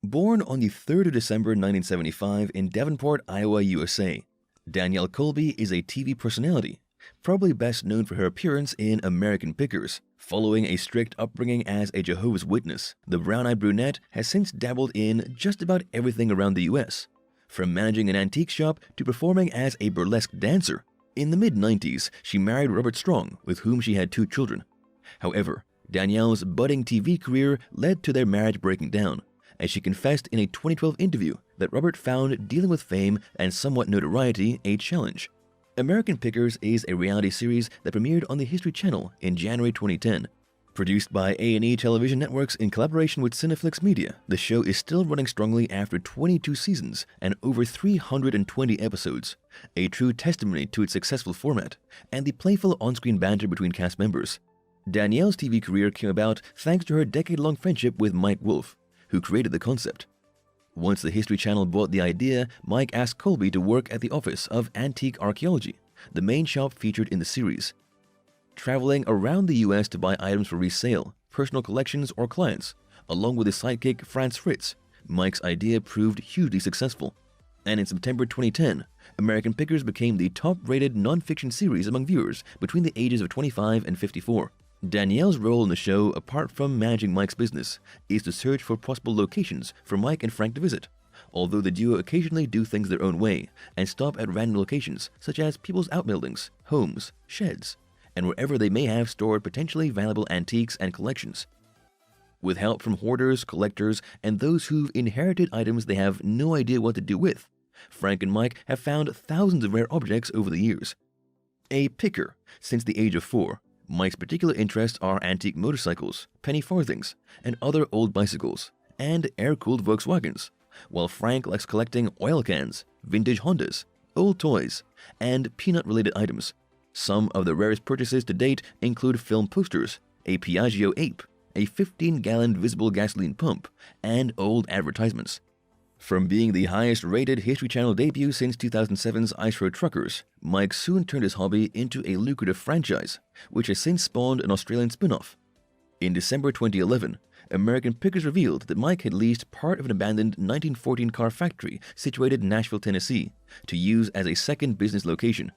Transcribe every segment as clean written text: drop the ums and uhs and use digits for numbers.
Born on the 3rd of December 1975 in Davenport, Iowa, USA, Danielle Colby is a TV personality, probably best known for her appearance in American Pickers. Following a strict upbringing as a Jehovah's Witness, the brown-eyed brunette has since dabbled in just about everything around the US, from managing an antique shop to performing as a burlesque dancer. In the mid-90s, she married Robert Strong, with whom she had 2 children. However, Danielle's budding TV career led to their marriage breaking down, as she confessed in a 2012 interview that Robert found dealing with fame and somewhat notoriety a challenge. American Pickers is a reality series that premiered on the History Channel in January 2010. Produced by A&E Television Networks in collaboration with Cineflix Media, the show is still running strongly after 22 seasons and over 320 episodes, a true testimony to its successful format and the playful on-screen banter between cast members. Danielle's TV career came about thanks to her decade-long friendship with Mike Wolfe, who created the concept. Once the History Channel bought the idea, Mike asked Colby to work at the Office of Antique Archaeology, the main shop featured in the series. Traveling around the US to buy items for resale, personal collections, or clients, along with his sidekick Franz Fritz, Mike's idea proved hugely successful. And in September 2010, American Pickers became the top-rated non-fiction series among viewers between the ages of 25 and 54. Danielle's role in the show, apart from managing Mike's business, is to search for possible locations for Mike and Frank to visit, although the duo occasionally do things their own way and stop at random locations such as people's outbuildings, homes, sheds, and wherever they may have stored potentially valuable antiques and collections. With help from hoarders, collectors, and those who've inherited items they have no idea what to do with, Frank and Mike have found thousands of rare objects over the years. A picker since the age of 4, Mike's particular interests are antique motorcycles, penny farthings, and other old bicycles, and air-cooled Volkswagens, while Frank likes collecting oil cans, vintage Hondas, old toys, and peanut-related items. Some of the rarest purchases to date include film posters, a Piaggio ape, a 15-gallon visible gasoline pump, and old advertisements. From being the highest-rated History Channel debut since 2007's Ice Road Truckers, Mike soon turned his hobby into a lucrative franchise, which has since spawned an Australian spin-off. In December 2011, American Pickers revealed that Mike had leased part of an abandoned 1914 car factory situated in Nashville, Tennessee, to use as a second business location.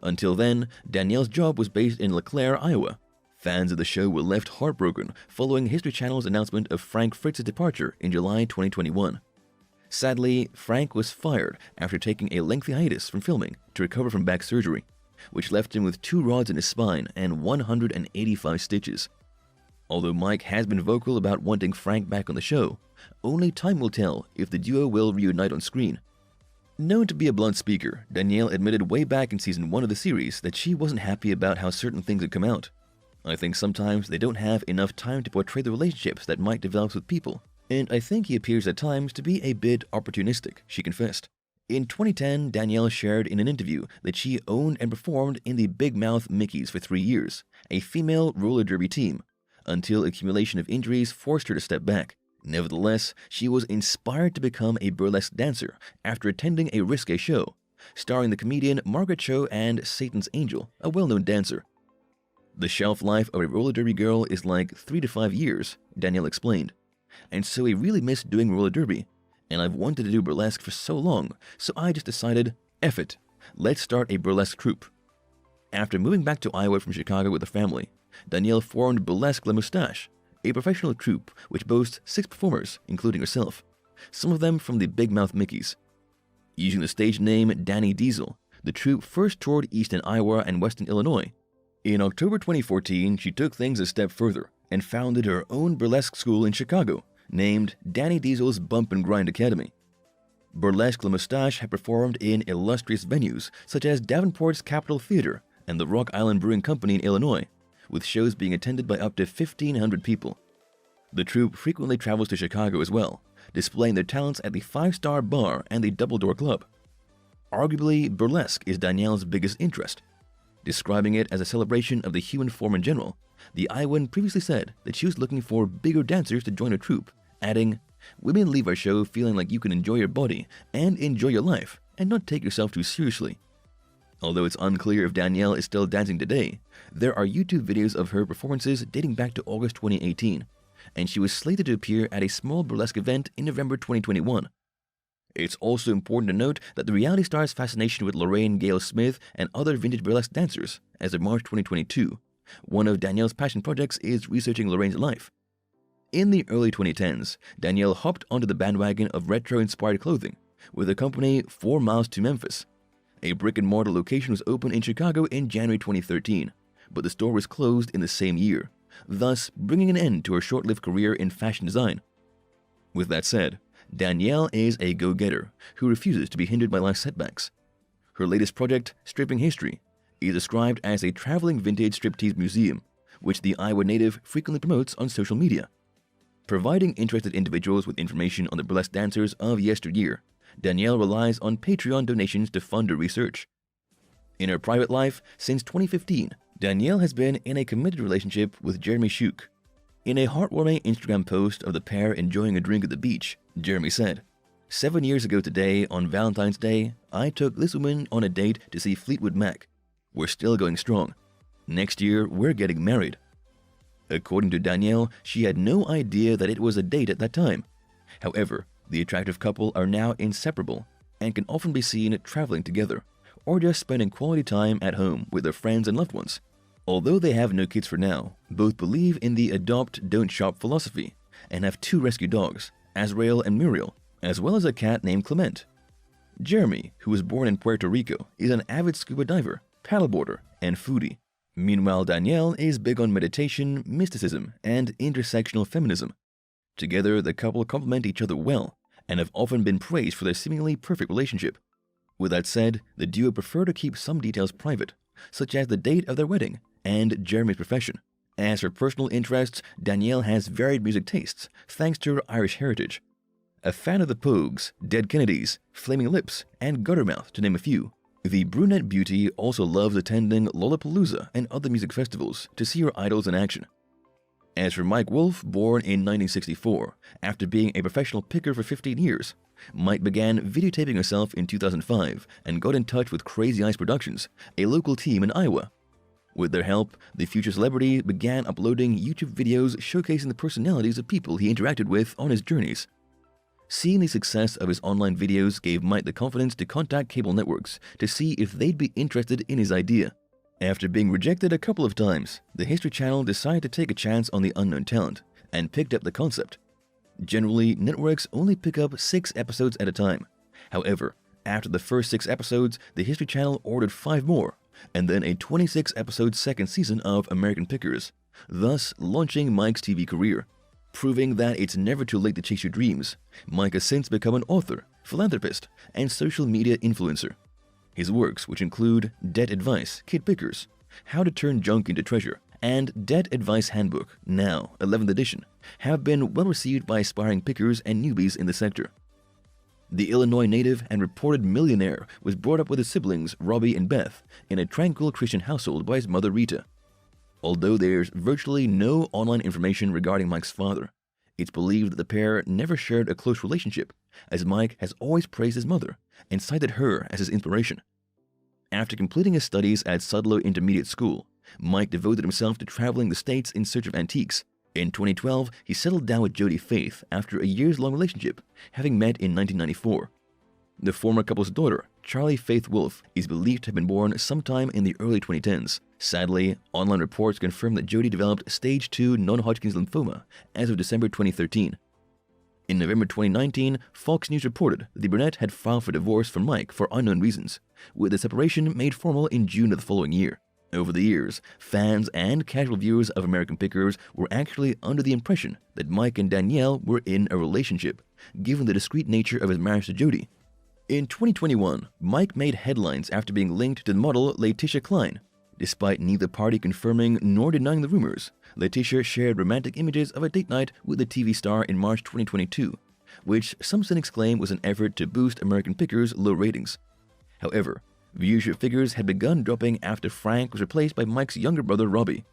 Until then, Danielle's job was based in LeClaire, Iowa. Fans of the show were left heartbroken following History Channel's announcement of Frank Fritz's departure in July 2021. Sadly, Frank was fired after taking a lengthy hiatus from filming to recover from back surgery, which left him with 2 rods in his spine and 185 stitches. Although Mike has been vocal about wanting Frank back on the show, only time will tell if the duo will reunite on screen. Known to be a blunt speaker, Danielle admitted way back in season 1 of the series that she wasn't happy about how certain things had come out. "I think sometimes they don't have enough time to portray the relationships that Mike develops with people, and I think he appears at times to be a bit opportunistic," she confessed. In 2010, Danielle shared in an interview that she owned and performed in the Big Mouth Mickeys for 3 years, a female roller derby team, until accumulation of injuries forced her to step back. Nevertheless, she was inspired to become a burlesque dancer after attending a risque show, starring the comedian Margaret Cho and Satan's Angel, a well-known dancer. "The shelf life of a roller derby girl is like 3 to 5 years, Danielle explained. "And so I really miss doing roller derby, and I've wanted to do burlesque for so long, so I just decided, F it, let's start a burlesque troupe." After moving back to Iowa from Chicago with her family, Danielle formed Burlesque La Moustache, a professional troupe which boasts 6 performers, including herself, some of them from the Big Mouth Mickeys. Using the stage name Danny Diesel, the troupe first toured eastern Iowa and western Illinois. In October 2014, she took things a step further and founded her own burlesque school in Chicago, named Danny Diesel's Bump and Grind Academy. Burlesque La Moustache had performed in illustrious venues such as Davenport's Capitol Theater and the Rock Island Brewing Company in Illinois, with shows being attended by up to 1,500 people. The troupe frequently travels to Chicago as well, displaying their talents at the 5-Star Bar and the Double Door Club. Arguably, burlesque is Danielle's biggest interest. Describing it as a celebration of the human form in general, the Iowan previously said that she was looking for bigger dancers to join her troupe, adding, "Women leave our show feeling like you can enjoy your body and enjoy your life and not take yourself too seriously." Although it's unclear if Danielle is still dancing today, there are YouTube videos of her performances dating back to August 2018, and she was slated to appear at a small burlesque event in November 2021. It's also important to note that the reality star's fascination with Lorraine Gale Smith and other vintage burlesque dancers as of March 2022. One of Danielle's passion projects is researching Lorraine's life. In the early 2010s, Danielle hopped onto the bandwagon of retro-inspired clothing with a company 4 miles to Memphis. A brick-and-mortar location was opened in Chicago in January 2013, but the store was closed in the same year, thus bringing an end to her short-lived career in fashion design. With that said, Danielle is a go-getter who refuses to be hindered by life setbacks. Her latest project, Stripping History, is described as a traveling vintage striptease museum, which the Iowa native frequently promotes on social media. Providing interested individuals with information on the burlesque dancers of yesteryear, Danielle relies on Patreon donations to fund her research. In her private life, since 2015, Danielle has been in a committed relationship with Jeremy Shook. In a heartwarming Instagram post of the pair enjoying a drink at the beach, Jeremy said, "7 years ago today, on Valentine's Day, I took this woman on a date to see Fleetwood Mac. We're still going strong. Next year, we're getting married." According to Danielle, she had no idea that it was a date at that time. However, the attractive couple are now inseparable and can often be seen traveling together or just spending quality time at home with their friends and loved ones. Although they have no kids for now, both believe in the adopt, don't shop philosophy and have 2 rescue dogs, Azrael and Muriel, as well as a cat named Clement. Jeremy, who was born in Puerto Rico, is an avid scuba diver, paddleboarder, and foodie. Meanwhile, Danielle is big on meditation, mysticism, and intersectional feminism. Together, the couple complement each other well and have often been praised for their seemingly perfect relationship. With that said, the duo prefer to keep some details private, such as the date of their wedding and Jeremy's profession. As for personal interests, Danielle has varied music tastes thanks to her Irish heritage. A fan of the Pogues, Dead Kennedys, Flaming Lips, and Guttermouth, to name a few, the brunette beauty also loves attending Lollapalooza and other music festivals to see her idols in action. As for Mike Wolfe, born in 1964, after being a professional picker for 15 years, Mike began videotaping himself in 2005 and got in touch with Crazy Eyes Productions, a local team in Iowa. With their help, the future celebrity began uploading YouTube videos showcasing the personalities of people he interacted with on his journeys. Seeing the success of his online videos gave Mike the confidence to contact cable networks to see if they'd be interested in his idea. After being rejected a couple of times, the History Channel decided to take a chance on the unknown talent and picked up the concept. Generally, networks only pick up 6 episodes at a time. However, after the first 6 episodes, the History Channel ordered 5 more, and then a 26-episode second season of American Pickers, thus launching Mike's TV career. Proving that it's never too late to chase your dreams, Mike has since become an author, philanthropist, and social media influencer. His works, which include Debt Advice, Kid Pickers, How to Turn Junk into Treasure, and Debt Advice Handbook, now 11th edition, have been well received by aspiring pickers and newbies in the sector. The Illinois native and reported millionaire was brought up with his siblings, Robbie and Beth, in a tranquil Christian household by his mother, Rita. Although there's virtually no online information regarding Mike's father, it's believed that the pair never shared a close relationship, as Mike has always praised his mother and cited her as his inspiration. After completing his studies at Sudlow Intermediate School, Mike devoted himself to traveling the states in search of antiques. In 2012, he settled down with Jodie Faith after a years-long relationship, having met in 1994. The former couple's daughter, Charlie Faith Wolfe, is believed to have been born sometime in the early 2010s. Sadly, online reports confirm that Jodie developed stage 2 non-Hodgkin's lymphoma as of December 2013. In November 2019, Fox News reported that the brunette had filed for divorce from Mike for unknown reasons, with the separation made formal in June of the following year. Over the years, fans and casual viewers of American Pickers were actually under the impression that Mike and Danielle were in a relationship, given the discreet nature of his marriage to Jodie. In 2021, Mike made headlines after being linked to the model Letitia Klein. Despite neither party confirming nor denying the rumors, Letitia shared romantic images of a date night with the TV star in March 2022, which some cynics claim was an effort to boost American Pickers' low ratings. However, viewership figures had begun dropping after Frank was replaced by Mike's younger brother, Robbie.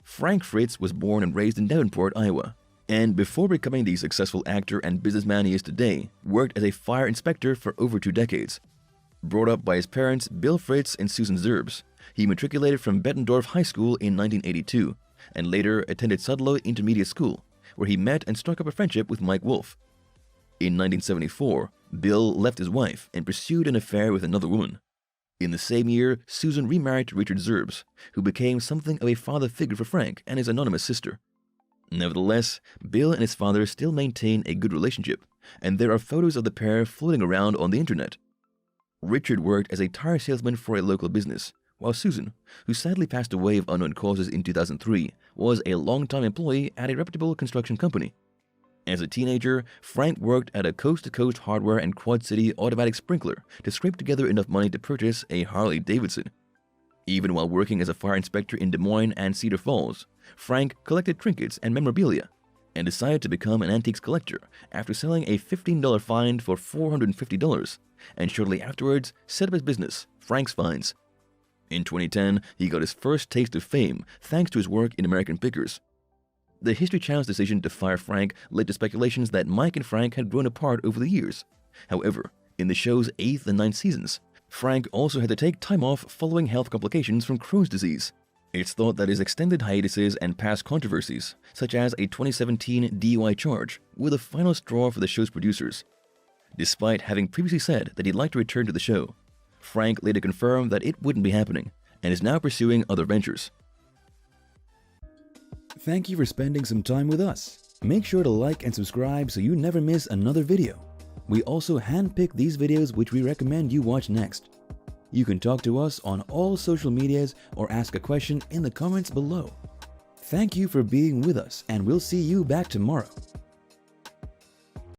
Frank Fritz was born and raised in Davenport, Iowa, and before becoming the successful actor and businessman he is today, worked as a fire inspector for over 2 decades. Brought up by his parents, Bill Fritz and Susan Zerbs, he matriculated from Bettendorf High School in 1982, and later attended Sudlow Intermediate School, where he met and struck up a friendship with Mike Wolfe. In 1974, Bill left his wife and pursued an affair with another woman. In the same year, Susan remarried to Richard Zerbs, who became something of a father figure for Frank and his anonymous sister. Nevertheless, Bill and his father still maintain a good relationship, and there are photos of the pair floating around on the internet. Richard worked as a tire salesman for a local business, while Susan, who sadly passed away of unknown causes in 2003, was a longtime employee at a reputable construction company. As a teenager, Frank worked at a coast-to-coast hardware and Quad City automatic sprinkler to scrape together enough money to purchase a Harley-Davidson. Even while working as a fire inspector in Des Moines and Cedar Falls, Frank collected trinkets and memorabilia and decided to become an antiques collector after selling a $15 find for $450, and shortly afterwards set up his business, Frank's Finds. In 2010, he got his first taste of fame thanks to his work in American Pickers. The History Channel's decision to fire Frank led to speculations that Mike and Frank had grown apart over the years. However, in the show's 8th and 9th seasons, Frank also had to take time off following health complications from Crohn's disease. It's thought that his extended hiatuses and past controversies, such as a 2017 DUI charge, were the final straw for the show's producers. Despite having previously said that he'd like to return to the show, Frank later confirmed that it wouldn't be happening and is now pursuing other ventures. Thank you for spending some time with us. Make sure to like and subscribe so you never miss another video. We also handpick these videos which we recommend you watch next. You can talk to us on all social medias or ask a question in the comments below. Thank you for being with us, and we'll see you back tomorrow.